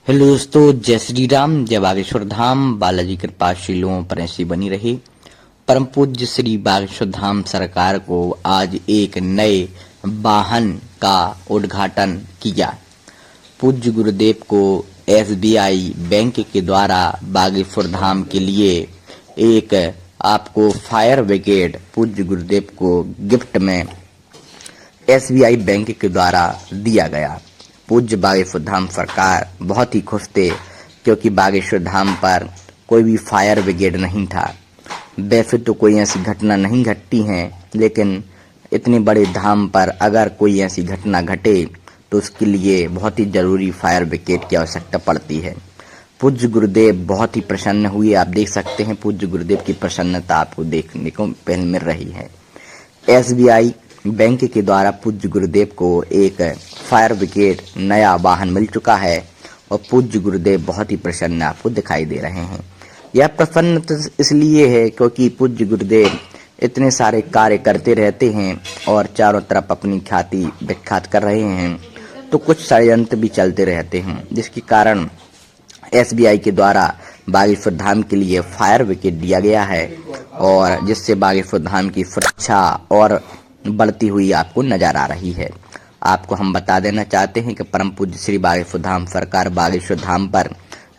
Hello दोस्तों, जय श्री राम, जय बागेश्वर धाम। बालाजी कृपा शीलों पर ऐसी बनी रही। परम पूज्य श्री बागेश्वर धाम सरकार को आज एक नए वाहन का उद्घाटन किया। पूज्य गुरुदेव को एसबीआई बैंक के द्वारा बागेश्वर धाम के लिए एक आपको फायर ब्रिगेड पूज्य गुरुदेव को गिफ्ट में एसबीआई बैंक के द्वारा दिया गया। पूज्य बागेश्वर धाम सरकार बहुत ही खुश थे, क्योंकि बागेश्वर धाम पर कोई भी फायर ब्रिगेड नहीं था। वैसे तो कोई ऐसी घटना नहीं घटती है, लेकिन इतने बड़े धाम पर अगर कोई ऐसी घटना घटे तो उसके लिए बहुत ही जरूरी फायर ब्रिगेड की आवश्यकता पड़ती है। पूज्य गुरुदेव बहुत ही प्रसन्न हुए। आप देख सकते हैं पूज्य गुरुदेव की प्रसन्नता आपको देखने को मिल रही है। एसबीआई बैंक के द्वारा पूज्य गुरुदेव को एक फायर ब्रिगेड नया वाहन मिल चुका है और पूज्य गुरुदेव बहुत ही प्रसन्न आपको दिखाई दे रहे हैं। यह प्रसन्न तो इसलिए है क्योंकि पूज्य गुरुदेव इतने सारे कार्य करते रहते हैं और चारों तरफ अपनी ख्याति विख्यात कर रहे हैं, तो कुछ षड्यंत्र भी चलते रहते हैं, जिसके कारण एसबीआई के द्वारा बागेश्वर धाम के लिए फायर ब्रिगेड दिया गया है और जिससे बागेश्वर धाम की सुरक्षा और बढ़ती हुई आपको नजर आ रही है। आपको हम बता देना चाहते हैं कि परम पूज्य श्री बागेश्वर धाम सरकार बागेश्वर धाम पर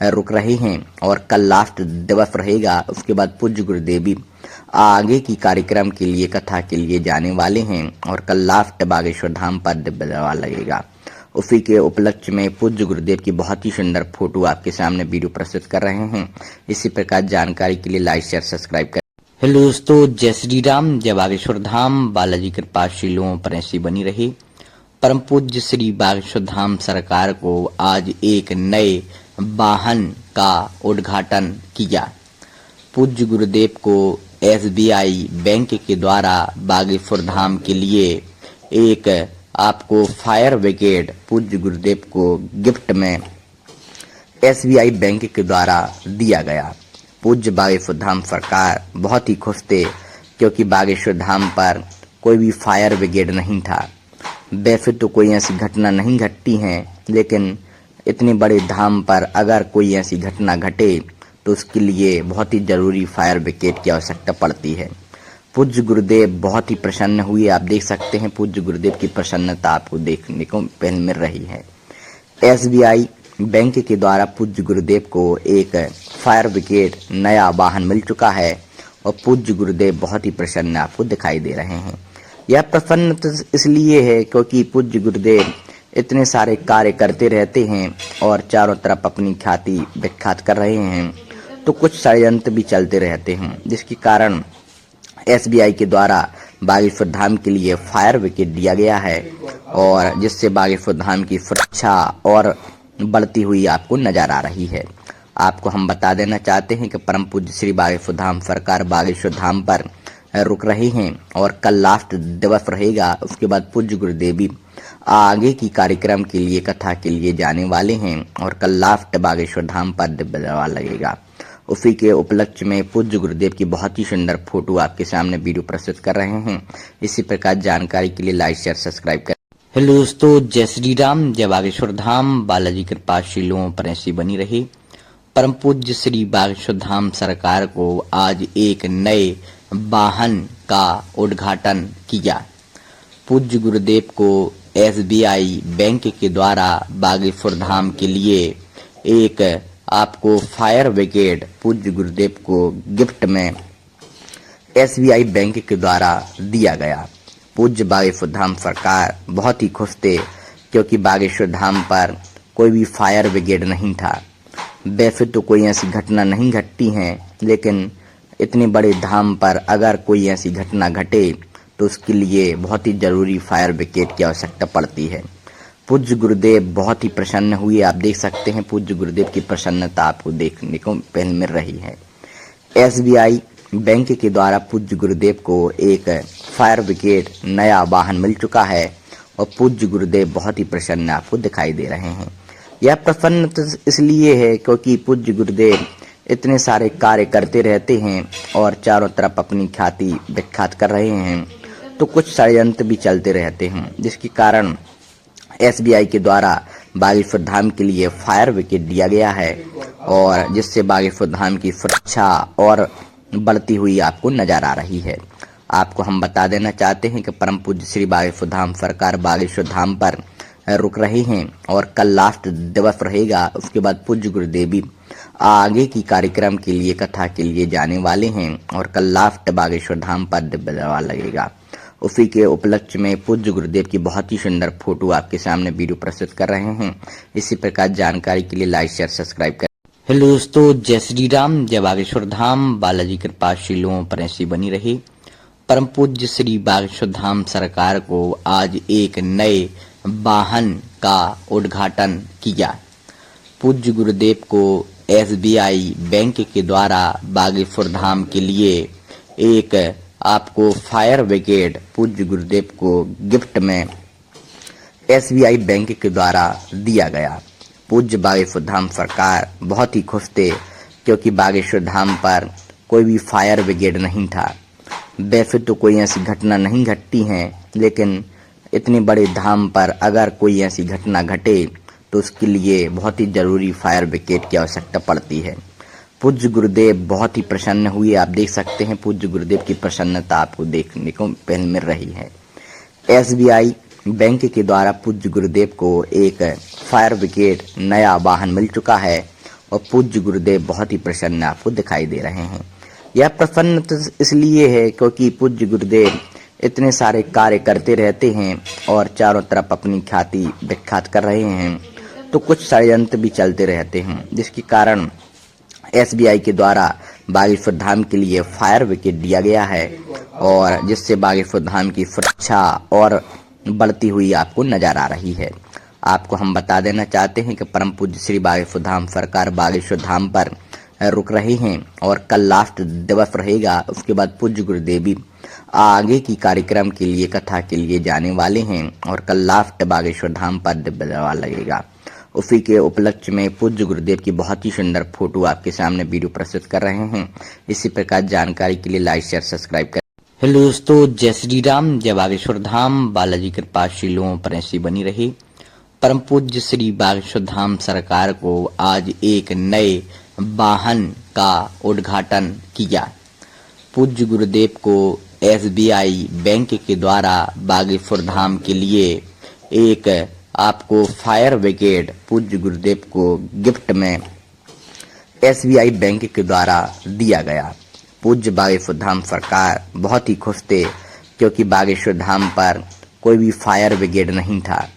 रुक रहे हैं और कल लास्ट दिवस रहेगा। उसके बाद पूज्य गुरुदेव भी आगे की कार्यक्रम के लिए कथा के लिए जाने वाले हैं और कल लास्ट बागेश्वर धाम पर दिव्य दरबार लगेगा। उसी के उपलक्ष्य में पूज्य गुरुदेव की बहुत ही सुंदर फोटो आपके सामने वीडियो प्रस्तुत कर रहे हैं। इसी प्रकार जानकारी के लिए लाइक शेयर सब्सक्राइब करें। हेलो दोस्तों, जय श्री राम, जय बागेश्वर धाम। बालाजी कृपा शीलों पर ऐसी बनी रही। परम पूज्य श्री बागेश्वर धाम सरकार को आज एक नए वाहन का उद्घाटन किया। पूज्य गुरुदेव को एसबीआई बैंक के द्वारा बागेश्वर धाम के लिए एक आपको फायर ब्रिगेड पूज्य गुरुदेव को गिफ्ट में एसबीआई बैंक के द्वारा दिया गया। पूज्य बागेश्वर धाम सरकार बहुत ही खुश थे, क्योंकि बागेश्वर धाम पर कोई भी फायर ब्रिगेड नहीं था। वैसे तो कोई ऐसी घटना नहीं घटती है, लेकिन इतने बड़े धाम पर अगर कोई ऐसी घटना घटे तो उसके लिए बहुत ही जरूरी फायर ब्रिगेड की आवश्यकता पड़ती है। पूज्य गुरुदेव बहुत ही प्रसन्न हुए। आप देख सकते हैं पूज्य गुरुदेव की प्रसन्नता आपको देखने को मिल रही है। एसबीआई बैंक के द्वारा पूज्य गुरुदेव को एक फायर ब्रिगेड नया वाहन मिल चुका है और पूज्य गुरुदेव बहुत ही प्रसन्न आपको दिखाई दे रहे हैं। यह प्रसन्न तो इसलिए है क्योंकि पूज्य गुरुदेव इतने सारे कार्य करते रहते हैं और चारों तरफ अपनी ख्याति विख्यात कर रहे हैं, तो कुछ षड्यंत्र भी चलते रहते हैं, जिसके कारण एसबीआई के द्वारा बागेश्वर धाम के लिए फायर ब्रिगेड दिया गया है और जिससे बागेश्वर धाम की सुरक्षा और बढ़ती हुई आपको नजर आ रही है। आपको हम बता देना चाहते हैं कि परम पूज्य श्री बागेश्वर धाम सरकार बागेश्वर धाम पर रुक रहे हैं और कल लास्ट दिवस रहेगा। उसके बाद पूज्य गुरुदेव भी आगे की कार्यक्रम के लिए कथा के लिए जाने वाले हैं और कल लास्ट बागेश्वर धाम पर दिव्य दरबार लगेगा। उसी के उपलक्ष्य में पूज्य गुरुदेव की बहुत ही सुंदर फोटो आपके सामने वीडियो प्रस्तुत कर रहे हैं। इसी प्रकार जानकारी के लिए लाइक शेयर सब्सक्राइब करें। हेलो दोस्तों, जय श्री राम, जय बागेश्वर धाम। बालाजी कृपा शीलों पर ऐसी बनी रही। परम पूज्य श्री बागेश्वर धाम सरकार को आज एक नए वाहन का उद्घाटन किया। पूज्य गुरुदेव को एसबीआई बैंक के द्वारा बागेश्वर धाम के लिए एक आपको फायर ब्रिगेड पूज्य गुरुदेव को गिफ्ट में एसबीआई बैंक के द्वारा दिया गया। पूज्य बागेश्वर धाम सरकार बहुत ही खुश थे, क्योंकि बागेश्वर धाम पर कोई भी फायर ब्रिगेड नहीं था। वैसे तो कोई ऐसी घटना नहीं घटती है, लेकिन इतने बड़े धाम पर अगर कोई ऐसी घटना घटे तो उसके लिए बहुत ही जरूरी फायर ब्रिगेड की आवश्यकता पड़ती है। पूज्य गुरुदेव बहुत ही प्रसन्न हुए। आप देख सकते हैं पूज्य गुरुदेव की प्रसन्नता आपको देखने को मिल रही है। एसबीआई बैंक के द्वारा पूज्य गुरुदेव को एक फायर ब्रिगेड नया वाहन मिल चुका है और पूज्य गुरुदेव बहुत ही प्रसन्न आपको दिखाई दे रहे हैं। यह प्रसन्न तो इसलिए है क्योंकि पूज्य गुरुदेव इतने सारे कार्य करते रहते हैं और चारों तरफ अपनी ख्याति विख्यात कर रहे हैं, तो कुछ षड्यंत्र भी चलते रहते हैं, जिसके कारण एसबीआई के द्वारा बागेश्वर धाम के लिए फायर ब्रिगेड दिया गया है और जिससे बागेश्वर धाम की सुरक्षा और बढ़ती हुई आपको नजर आ रही है। आपको हम बता देना चाहते हैं कि परम पूज्य श्री बागेश्वर धाम सरकार बागेश्वर धाम पर रुक रहे हैं और कल लास्ट दिवस रहेगा। उसके बाद पूज्य गुरुदेवी आगे की कार्यक्रम के लिए कथा के लिए जाने वाले हैं और कल लास्ट बागेश्वर धाम पर दिव्य दरबार लगेगा। उसी के उपलक्ष्य में पूज्य गुरुदेव की बहुत ही सुंदर फोटो आपके सामने वीडियो प्रस्तुत कर रहे हैं। इसी प्रकार जानकारी के लिए लाइक शेयर सब्सक्राइब करें। हेलो दोस्तों, जय श्री राम, जय बागेश्वर धाम। बालाजी कृपा शीलों पर ऐसी बनी रही। परम पूज्य श्री बागेश्वर धाम सरकार को आज एक नए वाहन का उद्घाटन किया। पूज्य गुरुदेव को SBI बैंक के द्वारा बागेश्वर धाम के लिए एक आपको फायर ब्रिगेड पूज्य गुरुदेव को गिफ्ट में SBI बैंक के द्वारा दिया गया। पूज्य बागेश्वर धाम सरकार बहुत ही खुश थे क्योंकि बागेश्वर धाम पर कोई भी फायर ब्रिगेड नहीं था। वैसे तो कोई ऐसी घटना नहीं घटती है, लेकिन इतने बड़े धाम पर अगर कोई ऐसी घटना घटे तो उसके लिए बहुत ही जरूरी फायर ब्रिगेड की आवश्यकता पड़ती है। पूज्य गुरुदेव बहुत ही प्रसन्न हुए। आप देख सकते हैं पूज्य गुरुदेव की प्रसन्नता आपको देखने को पहले मिल रही है। SBI बैंक के द्वारा पूज्य गुरुदेव को एक फायर ब्रिगेड नया वाहन मिल चुका है और पूज्य गुरुदेव बहुत ही प्रसन्न आपको दिखाई दे रहे हैं। यह प्रसन्न इसलिए है क्योंकि पूज्य गुरुदेव इतने सारे कार्य करते रहते हैं और चारों तरफ अपनी ख्याति विख्यात कर रहे हैं, तो कुछ षड्यंत्र भी चलते रहते हैं, जिसके कारण SBI के द्वारा बागेश्वर धाम के लिए फायर ब्रिगेड दिया गया है और जिससे बागेश्वर धाम की सुरक्षा और बढ़ती हुई आपको नजर आ रही है। आपको हम बता देना चाहते हैं कि परम पूज्य श्री बागेश्वर धाम सरकार बागेश्वर धाम पर रुक रहे हैं और कल लास्ट दिवस रहेगा। उसके बाद पूज्य गुरुदेवी आगे की कार्यक्रम के लिए कथा के लिए जाने वाले हैं और कल लास्ट बागेश्वर धाम पर दिव्य दरबार लगेगा। उसी के उपलक्ष्य में पूज्य गुरुदेव की बहुत ही सुंदर फोटो आपके सामने वीडियो प्रस्तुत कर रहे हैं। इसी प्रकार जानकारी के लिए लाइक शेयर सब्सक्राइब करें। हेलो दोस्तों, जय श्री राम, जय बागेश्वर धाम। बालाजी कृपा शीलों पर ऐसी बनी रही। परम पूज्य श्री बागेश्वर धाम सरकार को आज एक नए वाहन का उद्घाटन किया। पूज्य गुरुदेव को SBI बैंक के द्वारा बागेश्वर धाम के लिए एक आपको फायर ब्रिगेड पूज्य गुरुदेव को गिफ्ट में SBI बैंक के द्वारा दिया गया। पूज्य बागेश्वर धाम सरकार बहुत ही खुश थे क्योंकि बागेश्वर धाम पर कोई भी फायर ब्रिगेड नहीं था।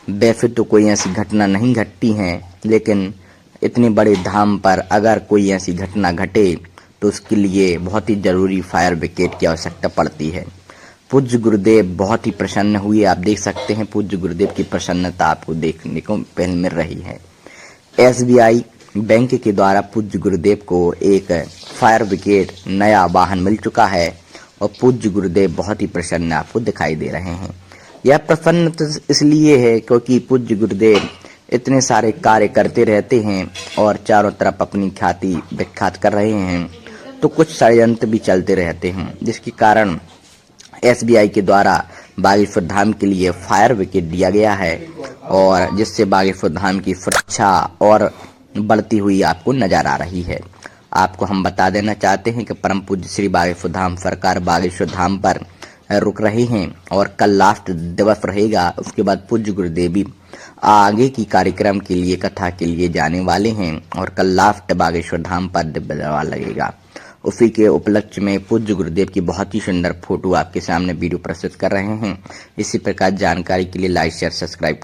वैसे तो कोई ऐसी घटना नहीं घटती है, लेकिन इतने बड़े धाम पर अगर कोई ऐसी घटना घटे तो उसके लिए बहुत ही जरूरी फायर ब्रिगेड की आवश्यकता पड़ती है। पूज्य गुरुदेव बहुत ही प्रसन्न हुए। आप देख सकते हैं पूज्य गुरुदेव की प्रसन्नता आपको देखने को पहले मिल रही है। SBI बैंक के द्वारा पूज्य गुरुदेव को एक फायर ब्रिगेड नया वाहन मिल चुका है और पूज्य गुरुदेव बहुत ही प्रसन्न आपको दिखाई दे रहे हैं। यह प्रसन्न इसलिए है क्योंकि पूज्य गुरुदेव इतने सारे कार्य करते रहते हैं और चारों तरफ अपनी ख्याति विख्यात कर रहे हैं, तो कुछ षड्यंत्र भी चलते रहते हैं, जिसके कारण SBI के द्वारा बागेश्वर धाम के लिए फायर ब्रिगेड दिया गया है और जिससे बागेश्वर धाम की सुरक्षा और बढ़ती हुई आपको नजर आ रही है। आपको हम बता देना चाहते हैं कि परम पूज्य श्री बागेश्वर धाम सरकार बागेश्वर धाम पर रुक रहे हैं और कल लास्ट दिवस रहेगा। उसके बाद पूज्य गुरुदेवी आगे की कार्यक्रम के लिए कथा के लिए जाने वाले हैं और कल लास्ट बागेश्वर धाम पर दिव्य दरबार लगेगा। उसी के उपलक्ष्य में पूज्य गुरुदेव की बहुत ही सुंदर फोटो आपके सामने वीडियो प्रस्तुत कर रहे हैं। इसी प्रकार जानकारी के लिए लाइक शेयर सब्सक्राइब करें।